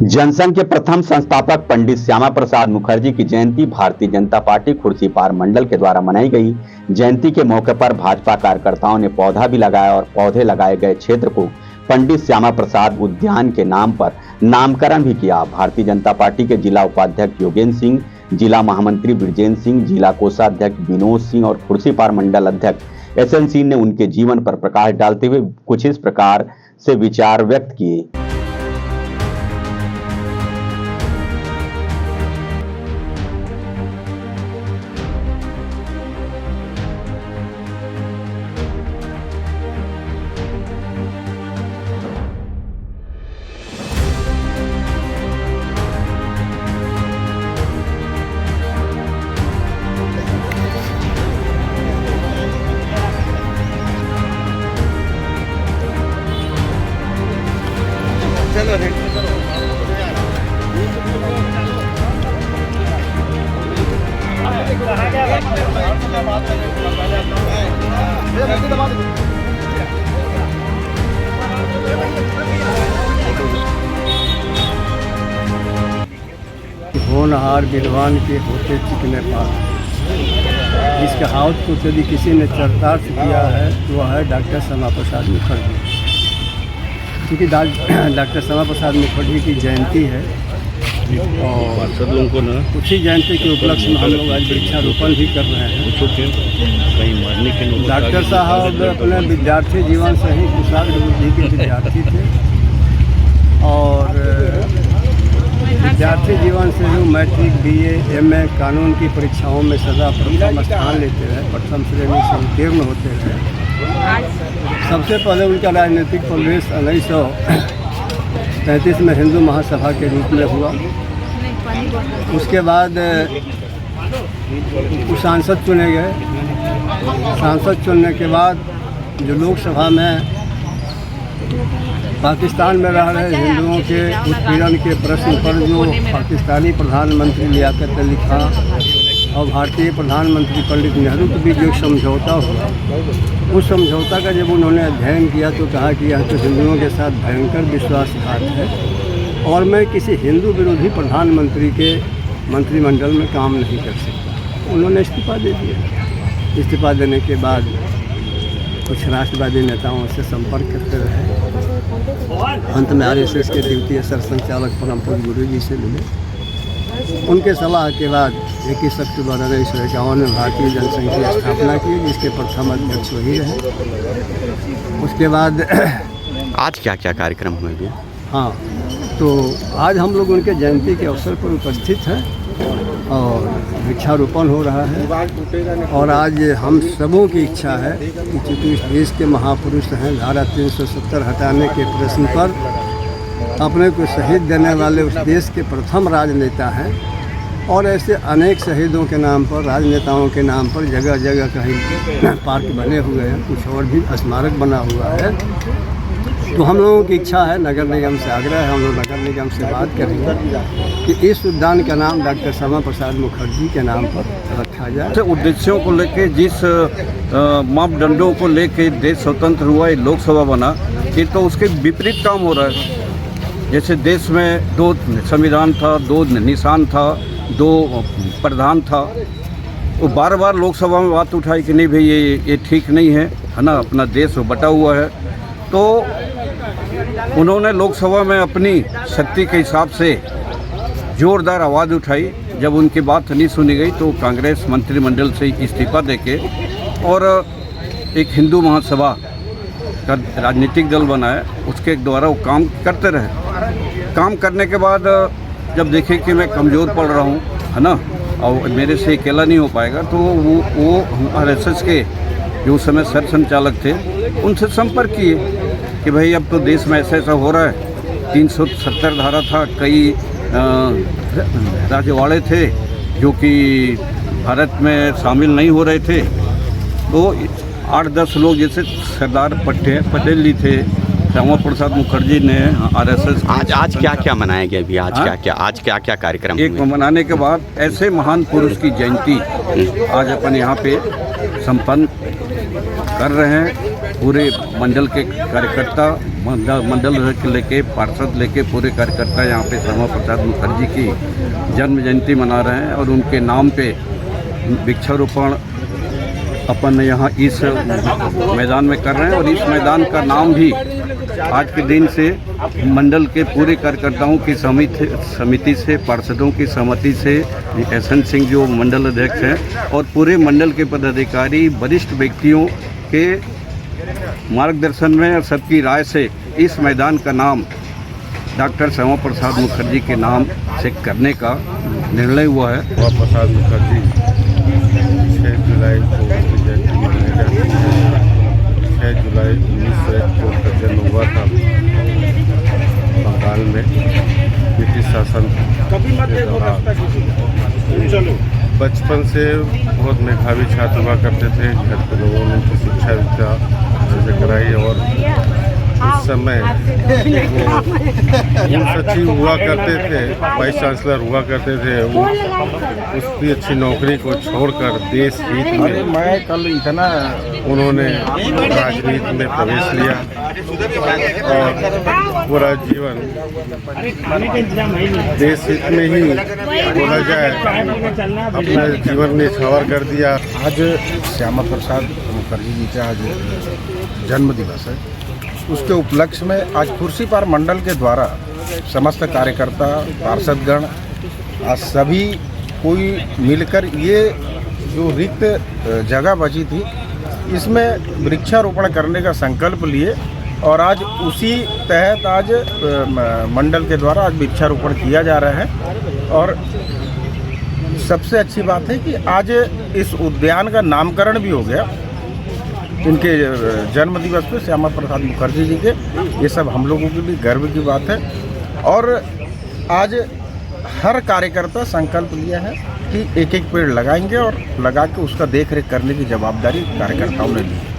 जनसंघ के प्रथम संस्थापक पंडित श्यामा प्रसाद मुखर्जी की जयंती भारतीय जनता पार्टी खुर्सीपार मंडल के द्वारा मनाई गई। जयंती के मौके पर भाजपा कार्यकर्ताओं ने पौधा भी लगाया और पौधे लगाए गए क्षेत्र को पंडित श्यामा प्रसाद उद्यान के नाम पर नामकरण भी किया। भारतीय जनता पार्टी के जिला उपाध्यक्ष योगेंद्र सिंह, जिला महामंत्री ब्रिजेंद्र सिंह, जिला कोषाध्यक्ष विनोद सिंह और खुर्सीपार मंडल अध्यक्ष SN सिंह ने उनके जीवन पर प्रकाश डालते हुए कुछ इस प्रकार से विचार व्यक्त किए। होनहार विद्वान के होते चिकने पास, इस कहावत को यदि किसी ने चरितार्थ किया है तो वह है डॉक्टर श्यामा प्रसाद मुखर्जी। क्योंकि डॉक्टर श्यामा प्रसाद मुखर्जी की जयंती है और सब लोगों को ना उसी जयंती के उपलक्ष्य में हम लोग आज वृक्षारोपण भी कर रहे हैं। डॉक्टर साहब अपने विद्यार्थी जीवन से ही कुशाग्र बुद्धि के विद्यार्थी थे और विद्यार्थी जीवन से जो मैट्रिक, BA, MA कानून की परीक्षाओं में सदा प्रथम स्थान लेते रहे, प्रथम श्रेणी से उत्तीर्ण होते रहे। सबसे पहले उनका राजनीतिक प्रवेश 1933 में हिंदू महासभा के रूप में हुआ। उसके बाद वो सांसद चुने गए। सांसद चुनने के बाद जो लोकसभा में पाकिस्तान में रह रहे हिंदुओं के उत्पीड़न के प्रश्न पर जो पाकिस्तानी प्रधानमंत्री लियाकत अली खां और भारतीय प्रधानमंत्री पंडित नेहरू के बीच जो समझौता हुआ, उस समझौता का जब उन्होंने अध्ययन किया तो कहा कि यह तो हिंदुओं के साथ भयंकर विश्वासघात है और मैं किसी हिंदू विरोधी प्रधानमंत्री के मंत्रिमंडल में काम नहीं कर सकता। उन्होंने इस्तीफा दे दिया। इस्तीफा देने के बाद कुछ राष्ट्रवादी नेताओं से संपर्क करते रहे। अंत में RSS के द्वितीय सरसंचालक परम पूज्य गुरु जी से मिले। उनके सलाह के बाद 21 अक्टूबर 1951 में भारतीय जनसंघ की स्थापना की, जिसके प्रथम अध्यक्ष वही रहे। उसके बाद आज क्या क्या कार्यक्रम हुए भी? हाँ, तो आज हम लोग उनके जयंती के अवसर पर उपस्थित हैं और वृक्षारोपण हो रहा है। और आज हम सबों की इच्छा है कि चूँकि इस देश के महापुरुष हैं, धारा 370 हटाने के प्रश्न पर अपने को शहीद देने वाले उस देश के प्रथम राजनेता हैं और ऐसे अनेक शहीदों के नाम पर, राजनेताओं के नाम पर जगह जगह कहीं पार्क बने हुए हैं, कुछ और भी स्मारक बना हुआ है। तो हम लोगों की इच्छा है, नगर निगम से आग्रह है, हम लोग नगर निगम से बात करेंगे कि इस उद्यान का नाम डॉक्टर श्यामा प्रसाद मुखर्जी के नाम पर रखा जाए। उद्देश्यों को लेके, जिस मापदंडों को लेके देश स्वतंत्र हुआ, ये लोकसभा बना, ये तो उसके विपरीत काम हो रहा है। जैसे देश में 2 संविधान था, 2 निशान था, 2 प्रधान था। वो बार बार लोकसभा में बात उठाई कि नहीं भाई ये ठीक नहीं है ना, अपना देश बटा हुआ है। तो उन्होंने लोकसभा में अपनी शक्ति के हिसाब से जोरदार आवाज़ उठाई। जब उनकी बात नहीं सुनी गई तो कांग्रेस मंत्रिमंडल से इस्तीफा देके और एक हिंदू महासभा का राजनीतिक दल बनाया, उसके द्वारा वो काम करते रहे। काम करने के बाद जब देखे कि मैं कमज़ोर पड़ रहा हूँ, है ना, और मेरे से अकेला नहीं हो पाएगा, तो वो RSS के जो उस समय सर संचालक थे उनसे संपर्क किए कि भाई अब तो देश में ऐसा हो रहा है। 370 धारा था, कई राजवाड़े थे जो कि भारत में शामिल नहीं हो रहे थे। तो 8-10 लोग, जैसे सरदार पटेल जी थे, श्यामा प्रसाद मुखर्जी ने RSS। आज क्या क्या मनाया गया अभी? आज क्या क्या कार्यक्रम? एक मनाने के बाद ऐसे महान पुरुष की जयंती आज अपन यहाँ पे संपन्न कर रहे हैं। पूरे मंडल के कार्यकर्ता मंडल लेके पार्षद लेके पूरे कार्यकर्ता यहाँ पे श्यामा प्रसाद मुखर्जी की जन्म जयंती मना रहे हैं और उनके नाम पे वृक्षारोपण अपन यहाँ इस मैदान में कर रहे हैं। और इस मैदान का नाम भी आज के दिन से मंडल के पूरे कार्यकर्ताओं की समिति से, पार्षदों की सहमति से, एसएन सिंह जो मंडल अध्यक्ष हैं और पूरे मंडल के पदाधिकारी, वरिष्ठ व्यक्तियों के मार्गदर्शन में और सबकी राय से इस मैदान का नाम डॉक्टर श्यामा प्रसाद मुखर्जी के नाम से करने का निर्णय हुआ है। श्यामा प्रसाद मुखर्जी 6 जुलाई को उनकी जयंती मनाई जाती है। 6 जुलाई 1901 को उनका जन्म हुआ था बंगाल में ब्रिटिश शासन के दौरान। बचपन से बहुत मेधावी छात्र हुआ करते थे। घर के लोगों ने उनकी शिक्षा विद्या अच्छे से कराई और उस समय वो सचिव हुआ करते थे, वाइस चांसलर हुआ करते थे। वो उसकी अच्छी नौकरी को छोड़कर देश हित में उन्होंने राजनीति में प्रवेश लिया और पूरा जीवन देश हित में ही बोला जाए अपना जीवन न्यौछावर कर दिया। आज श्यामा प्रसाद मुखर्जी जी का आज जन्म दिवस है। उसके उपलक्ष्य में आज खुर्सीपार मंडल के द्वारा समस्त कार्यकर्ता, पार्षदगण आज सभी कोई मिलकर ये जो रिक्त जगह बची थी इसमें वृक्षारोपण करने का संकल्प लिए और आज उसी तहत आज मंडल के द्वारा आज वृक्षारोपण किया जा रहा है। और सबसे अच्छी बात है कि आज इस उद्यान का नामकरण भी हो गया इनके जन्म दिवस पे, श्यामा प्रसाद मुखर्जी जी के। ये सब हम लोगों के लिए गर्व की बात है। और आज हर कार्यकर्ता संकल्प लिया है कि एक एक पेड़ लगाएंगे और लगा के उसका देख रेख करने की जवाबदारी कार्यकर्ताओं ने ली है।